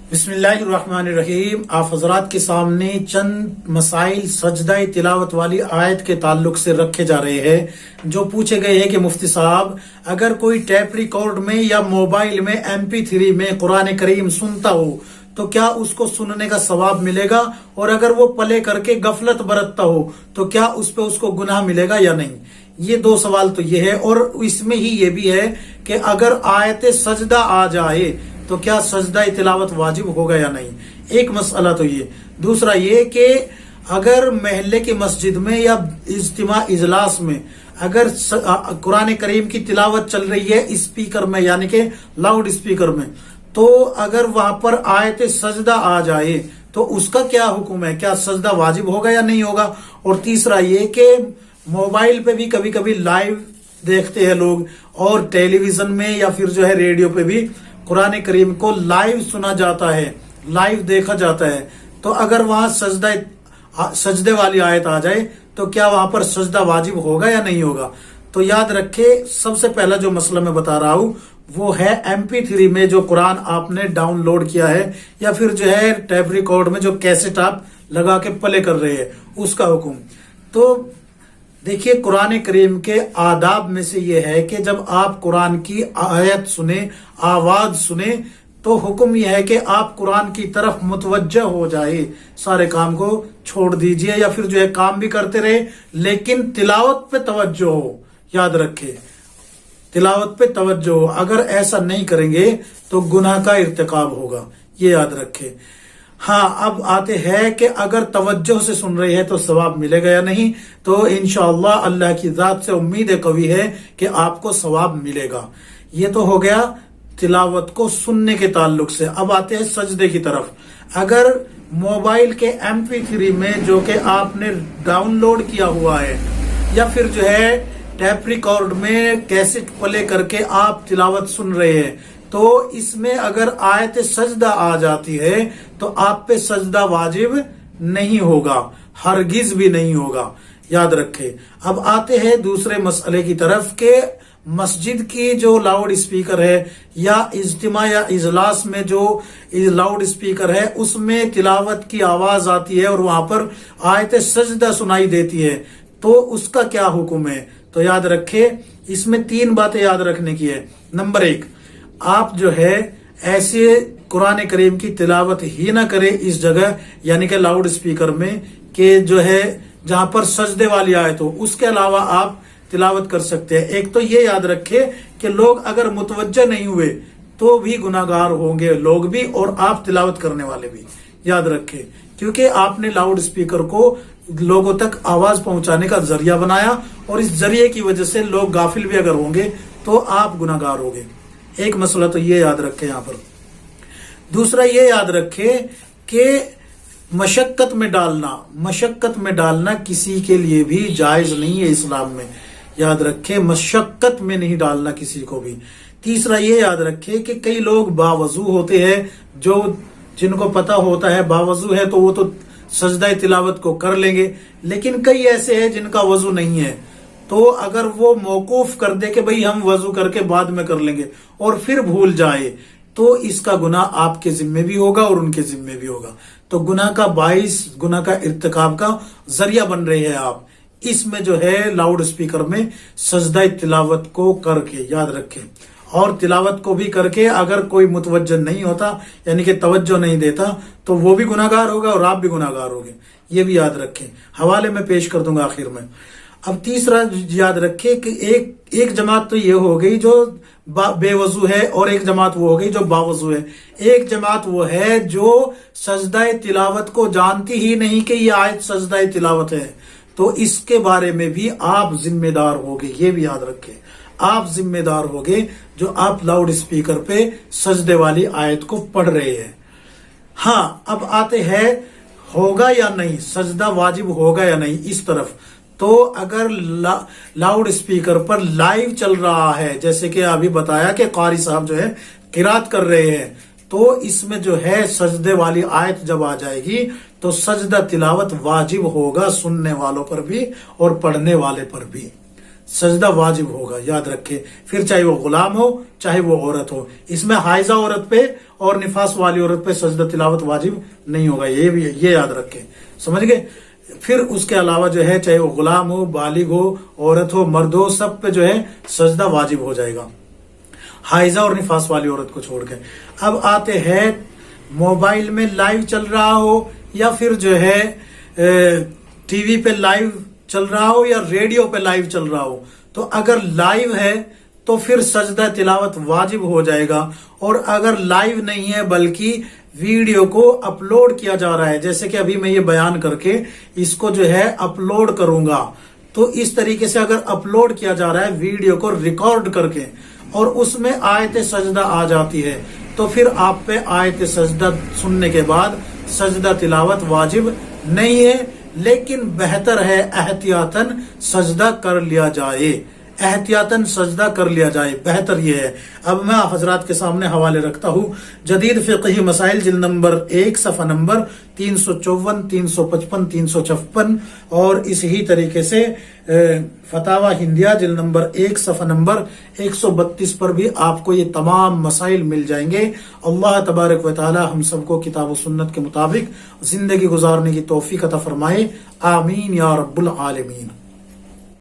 बिस्मिल्लाहिर्रहमानिर्रहीम। आप हजरात के सामने चंद मसाइल सजदा तिलावत वाली आयत के ताल्लुक से रखे जा रहे हैं जो पूछे गए हैं कि मुफ्ती साहब, अगर कोई टैप रिकॉर्ड में या मोबाइल में MP3 में कुरान करीम सुनता हो तो क्या उसको सुनने का सवाब मिलेगा, और अगर वो प्ले करके गफलत बरतता हो तो क्या उस पे उसको गुनाह मिलेगा या नहीं। ये दो सवाल तो ये है, और इसमें ही ये भी है कि अगर आयत सजदा आ जाए तो क्या सजदा तिलावत वाजिब होगा या नहीं। एक मसला तो ये। दूसरा ये कि अगर महल्ले की मस्जिद में या इज्तिमा इजलास में अगर कुरान करीम की तिलावत चल रही है स्पीकर में, यानी कि लाउड स्पीकर में, तो अगर वहां पर आयत सजदा आ जाए तो उसका क्या हुक्म है, क्या सजदा वाजिब होगा या नहीं होगा। और तीसरा ये कि मोबाइल पे भी कभी कभी लाइव देखते हैं लोग, और टेलीविजन में या फिर जो है रेडियो पे भी कुरान करीम को लाइव सुना जाता है, लाइव देखा जाता है। तो अगर वहां सजदे वाली आयत आ जाए तो क्या वहां पर सजदा वाजिब होगा या नहीं होगा। तो याद रखे, सबसे पहला जो मसला मैं बता रहा हूं वो है MP3 में जो कुरान आपने डाउनलोड किया है या फिर जो है टैप रिकॉर्ड में जो कैसेट आप लगा के प्ले कर रहे हैं उसका हुक्म। तो देखिए, कुरान करीम के आदाब में से ये है कि जब आप कुरान की आयत सुने, आवाज सुने, तो हुक्म यह है कि आप कुरान की तरफ मुतवज्जह हो जाए, सारे काम को छोड़ दीजिए या फिर जो है काम भी करते रहे लेकिन तिलावत पे तवज्जो हो। याद रखे, तिलावत पे तवज्जो हो। अगर ऐसा नहीं करेंगे तो गुनाह का इर्तिकाब होगा, ये याद रखे। हाँ, अब आते हैं कि अगर तवज्जो से सुन रहे हैं तो सवाब मिलेगा या नहीं। तो इंशाअल्लाह अल्लाह की जात से उम्मीद कवी है कि आपको सवाब मिलेगा। ये तो हो गया तिलावत को सुनने के ताल्लुक से। अब आते हैं सजदे की तरफ। अगर मोबाइल के MP3 में जो कि आपने डाउनलोड किया हुआ है या फिर जो है टैप रिकॉर्ड में कैसेट प्ले करके आप तिलावत सुन रहे हैं, तो इसमें अगर आयत सजदा आ जाती है तो आप पे सजदा वाजिब नहीं होगा, हरगिज भी नहीं होगा। याद रखे। अब आते हैं दूसरे मसले की तरफ के मस्जिद की जो लाउड स्पीकर है या इज्तिमा या इजलास में जो लाउड स्पीकर है उसमें तिलावत की आवाज आती है और वहां पर आयत सजदा सुनाई देती है, तो उसका क्या हुक्म है। तो याद रखे, इसमें तीन बातें याद रखने की है। नंबर एक, आप जो है ऐसे कुरान करीम की तिलावत ही ना करें इस जगह, यानी कि लाउड स्पीकर में, कि जो है जहां पर सजदे वाली आयत हो। उसके अलावा आप तिलावत कर सकते हैं। एक तो ये याद रखे कि लोग अगर मुतवज्जह नहीं हुए तो भी गुनाहगार होंगे, लोग भी और आप तिलावत करने वाले भी। याद रखे, क्योंकि आपने लाउड स्पीकर को लोगों तक आवाज पहुंचाने का जरिया बनाया और इस जरिए की वजह से लोग गाफिल भी अगर होंगे तो आप गुनाहगार होंगे। एक मसला तो ये याद रखे यहाँ पर। दूसरा ये याद रखे कि मशक्कत में डालना किसी के लिए भी जायज नहीं है इस्लाम में। याद रखे, मशक्कत में नहीं डालना किसी को भी। तीसरा ये याद रखे कि कई लोग बावजू होते हैं, जो जिनको पता होता है बावजू है तो वो तो सजदा तिलावत को कर लेंगे, लेकिन कई ऐसे हैं जिनका वजू नहीं है, तो अगर वो मौकूफ कर दे कि भाई हम वजू करके बाद में कर लेंगे और फिर भूल जाए तो इसका गुनाह आपके जिम्मे भी होगा और उनके जिम्मे भी होगा। तो गुनाह का बाइस, गुनाह का इर्तिकाब का जरिया बन रहे हैं आप इसमें जो है लाउड स्पीकर में सजदा तिलावत को करके। याद रखें, और तिलावत को भी करके अगर कोई मुतवज्जह नहीं होता, यानी कि तवज्जो नहीं देता, तो वो भी गुनाहगार होगा और आप भी गुनाहगार होंगे। ये भी याद रखें। हवाले में पेश कर दूंगा आखिर में। अब तीसरा याद रखे कि एक जमात तो ये हो गई जो बेवजू है और एक जमात वो हो गई जो बावजू है। एक जमात वो है जो सजदा तिलावत को जानती ही नहीं कि ये आयत सजदा तिलावत है, तो इसके बारे में भी आप जिम्मेदार होगे। ये भी याद रखें, आप जिम्मेदार होगे जो आप लाउड स्पीकर पे सजदे वाली आयत को पढ़ रहे हैं। हाँ, अब आते हैं होगा या नहीं, सजदा वाजिब होगा या नहीं इस तरफ। तो अगर लाउड स्पीकर पर लाइव चल रहा है, जैसे कि अभी बताया कि कारी साहब जो है किरात कर रहे हैं, तो इसमें जो है सजदे वाली आयत जब आ जाएगी तो सजदा तिलावत वाजिब होगा, सुनने वालों पर भी और पढ़ने वाले पर भी। سجدہ واجب ہوگا، یاد رکھے، پھر چاہے وہ غلام ہو چاہے وہ عورت ہو۔ اس میں حائضہ عورت پہ اور نفاس والی عورت پہ سجدہ تلاوت واجب نہیں ہوگا، یہ یاد رکھے، سمجھ گئے۔ پھر اس کے علاوہ جو ہے چاہے وہ غلام ہو، بالغ ہو، عورت ہو، مرد ہو، سب پہ جو ہے سجدہ واجب ہو جائے گا، حائضہ اور نفاس والی عورت کو چھوڑ کے۔ اب آتے ہیں موبائل میں لائیو چل رہا ہو یا پھر جو ہے ٹی وی پہ لائیو چل رہا ہو یا ریڈیو پہ لائیو چل رہا ہو، تو اگر لائیو ہے تو پھر سجدہ تلاوت واجب ہو جائے گا، اور اگر لائیو نہیں ہے بلکہ ویڈیو کو اپلوڈ کیا جا رہا ہے، جیسے کہ ابھی میں یہ بیان کر کے اس کو جو ہے اپلوڈ کروں گا، تو اس طریقے سے اگر اپلوڈ کیا جا رہا ہے ویڈیو کو ریکارڈ کر کے اور اس میں آیت سجدہ آ جاتی ہے، تو پھر آپ پہ آیت سجدہ سننے کے بعد سجدہ تلاوت واجب نہیں ہے، لیکن بہتر ہے احتیاطاً سجدہ کر لیا جائے، احتیاطاً سجدہ کر لیا جائے، بہتر یہ ہے۔ اب میں آپ حضرات کے سامنے حوالے رکھتا ہوں جدید فقہی مسائل جلد نمبر 1 صفحہ نمبر 354 355 356، اور اسی طریقے سے فتاوی ہندیہ جلد نمبر 1 صفحہ نمبر 132 پر بھی آپ کو یہ تمام مسائل مل جائیں گے۔ اللہ تبارک و تعالی ہم سب کو کتاب و سنت کے مطابق زندگی گزارنے کی توفیق عطا فرمائے، آمین یا رب العالمین۔